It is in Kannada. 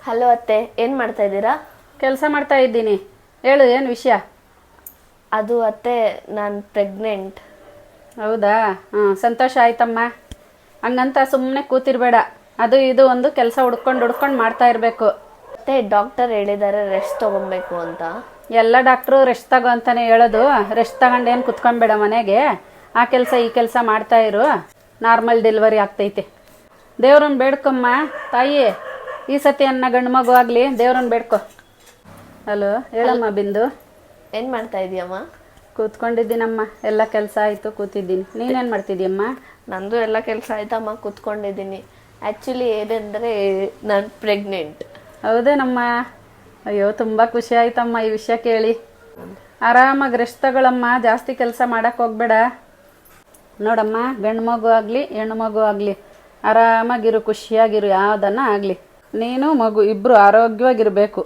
ಹಲೋ ಅತ್ತೆ, ಏನು ಮಾಡ್ತಾ ಇದ್ದೀರಾ? ಕೆಲಸ ಮಾಡ್ತಾ ಇದ್ದೀನಿ. ಹೇಳು, ಏನು ವಿಷಯ? ಅದು ಅತ್ತೆ, ನಾನು ಪ್ರೆಗ್ನೆಂಟ್. ಹೌದಾ? ಸಂತೋಷ ಆಯ್ತಮ್ಮ. ಹಂಗಂತ ಸುಮ್ಮನೆ ಕೂತಿರ್ಬೇಡ. ಅದು ಇದು ಒಂದು ಕೆಲಸ ಹುಡ್ಕೊಂಡು ಮಾಡ್ತಾ ಇರಬೇಕು. ಅತ್ತೆ, ಡಾಕ್ಟರ್ ಹೇಳಿದ್ದಾರೆ ರೆಸ್ಟ್ ತೊಗೊಬೇಕು ಅಂತ. ಎಲ್ಲ ಡಾಕ್ಟ್ರು ರೆಸ್ಟ್ ತಗೋ ಅಂತಾನೆ ಹೇಳೋದು. ರೆಸ್ಟ್ ತಗೊಂಡೇನು ಕುತ್ಕೊಂಬೇಡ ಮನೆಗೆ. ಆ ಕೆಲಸ ಈ ಕೆಲಸ ಮಾಡ್ತಾ ಇರು. ನಾರ್ಮಲ್ ಡೆಲಿವರಿ ಆಗ್ತೈತೆ. ದೇವ್ರನ್ನ ಬೇಡ್ಕೊಮ್ಮ ತಾಯಿ. ಈ ಸತಿ ಅನ್ನ ಗಂಡು ಮಗು ಆಗಲಿ, ದೇವ್ರನ್ನ ಬೇಡ್ಕೊ. ಹಲೋ, ಹೇಳಮ್ಮ ಬಿಂದು. ಏನು ಮಾಡ್ತಾ ಇದೀಯಮ್ಮ? ಕೂತ್ಕೊಂಡಿದ್ದೀನಮ್ಮ. ಎಲ್ಲ ಕೆಲಸ ಆಯಿತು, ಕೂತಿದ್ದೀನಿ. ನೀನೇನು ಮಾಡ್ತಿದ್ದೀಯಮ್ಮ? ನಂದು ಎಲ್ಲ ಕೆಲಸ ಆಯ್ತಮ್ಮ, ಕೂತ್ಕೊಂಡಿದ್ದೀನಿ. ಆ್ಯಕ್ಚುಲಿ ಏನೆಂದರೆ ನಾನು ಪ್ರೆಗ್ನೆಂಟ್. ಹೌದೇನಮ್ಮ? ಅಯ್ಯೋ, ತುಂಬ ಖುಷಿ ಆಯ್ತಮ್ಮ ಈ ವಿಷಯ ಕೇಳಿ. ಆರಾಮಾಗಿ ರೆಸ್ಟ್ ತಗೊಳಮ್ಮ, ಜಾಸ್ತಿ ಕೆಲಸ ಮಾಡೋಕ್ಕೆ ಹೋಗ್ಬೇಡ. ನೋಡಮ್ಮ, ಗಂಡು ಮಗು ಆಗಲಿ ಹೆಣ್ಣು ಮಗು ಆಗಲಿ ಆರಾಮಾಗಿರು, ಖುಷಿಯಾಗಿರು. ಯಾವುದನ್ನ ಆಗಲಿ, ನೀನು ಮಗು ಇಬ್ಬರು ಆರೋಗ್ಯವಾಗಿರಬೇಕು.